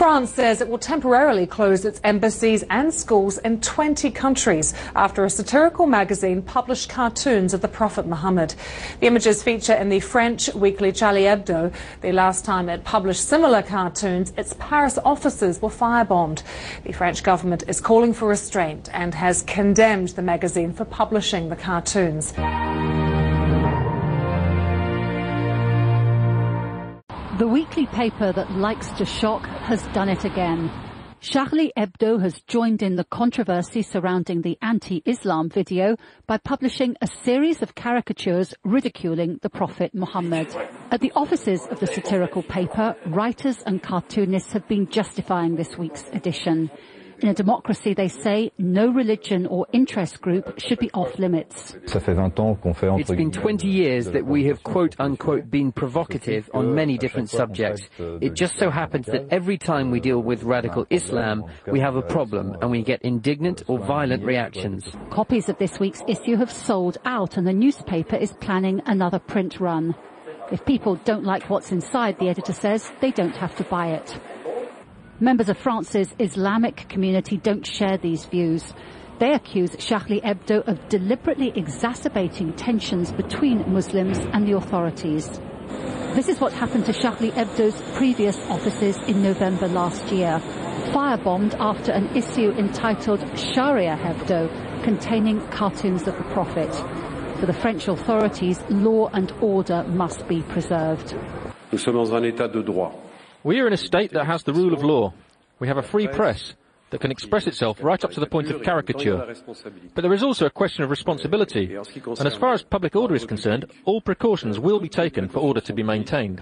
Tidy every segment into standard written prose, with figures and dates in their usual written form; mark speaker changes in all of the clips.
Speaker 1: France says it will temporarily close its embassies and schools in 20 countries after a satirical magazine published cartoons of the Prophet Muhammad. The images feature in the French weekly Charlie Hebdo. The last time it published similar cartoons, its Paris offices were firebombed. The French government is calling for restraint and has condemned the magazine for publishing the cartoons.
Speaker 2: The weekly paper that likes to shock has done it again. Charlie Hebdo has joined in the controversy surrounding the anti-Islam video by publishing a series of caricatures ridiculing the Prophet Muhammad. At the offices of the satirical paper, writers and cartoonists have been justifying this week's edition. In a democracy, they say, no religion or interest group should be off limits.
Speaker 3: It's been 20 years that we have quote-unquote been provocative on many different subjects. It just so happens that every time we deal with radical Islam, we have a problem and we get indignant or violent reactions.
Speaker 2: Copies of this week's issue have sold out and the newspaper is planning another print run. If people don't like what's inside, the editor says, they don't have to buy it. Members of France's Islamic community don't share these views. They accuse Charlie Hebdo of deliberately exacerbating tensions between Muslims and the authorities. This is what happened to Charlie Hebdo's previous offices in November last year, firebombed after an issue entitled Sharia Hebdo, containing cartoons of the Prophet. For the French authorities, law and order must be preserved.
Speaker 4: Nous sommes dans un état de droit.
Speaker 5: We are in a state that has the rule of law. We have a free press that can express itself right up to the point of caricature. But there is also a question of responsibility, and as far as public order is concerned, all precautions will be taken for order to be maintained.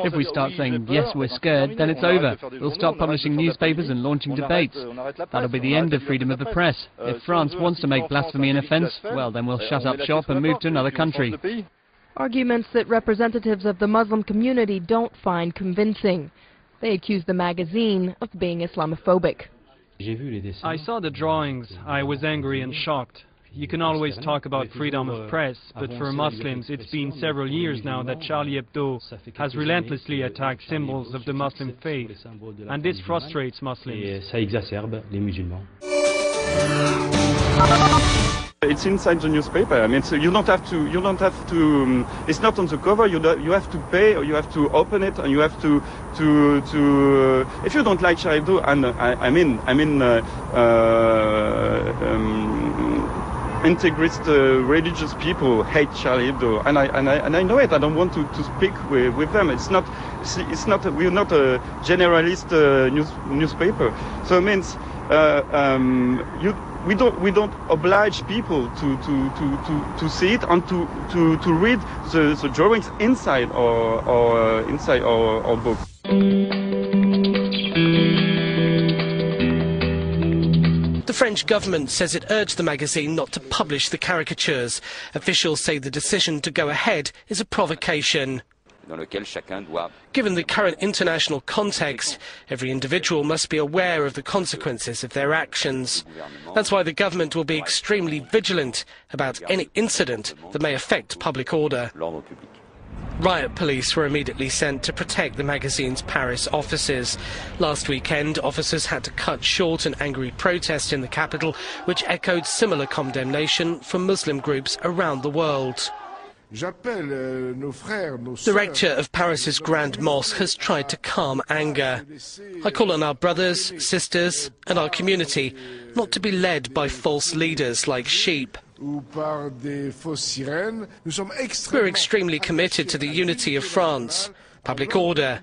Speaker 6: If we start saying, yes, we're scared, then it's over. We'll start publishing newspapers and launching debates. That'll be the end of freedom of the press. If France wants to make blasphemy an offence, well, then we'll shut up shop and move to another country.
Speaker 7: Arguments that representatives of the Muslim community don't find convincing. They accuse the magazine of being Islamophobic.
Speaker 8: I saw the drawings. I was angry and shocked. You can always talk about freedom of press, but for Muslims it's been several years now that Charlie Hebdo has relentlessly attacked symbols of the Muslim faith, and this frustrates Muslims.
Speaker 9: It's inside the newspaper. I mean, so you don't have to. It's not on the cover. You have to pay, or you have to open it, and you have to. If you don't like Charlie Hebdo, and integrist religious people hate Charlie Hebdo, and I know it. I don't want to speak with them. It's not. We're not a generalist newspaper. So it means we don't oblige people to see it and to read the drawings inside our book.
Speaker 10: The French government says it urged the magazine not to publish the caricatures. Officials say the decision to go ahead is a provocation. Given the current international context, every individual must be aware of the consequences of their actions. That's why the government will be extremely vigilant about any incident that may affect public order. Riot police were immediately sent to protect the magazine's Paris offices. Last weekend, officers had to cut short an angry protest in the capital, which echoed similar condemnation from Muslim groups around the world. The rector of Paris's Grand Mosque has tried to calm anger. I call on our brothers, sisters and our community not to be led by false leaders like sheep. We're extremely committed to the unity of France, public order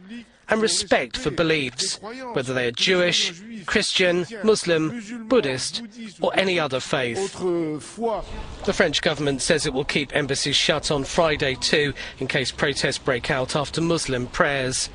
Speaker 10: and respect for beliefs, whether they are Jewish, Christian, Muslim, Buddhist or any other faith. The French government says it will keep embassies shut on Friday too, in case protests break out after Muslim prayers.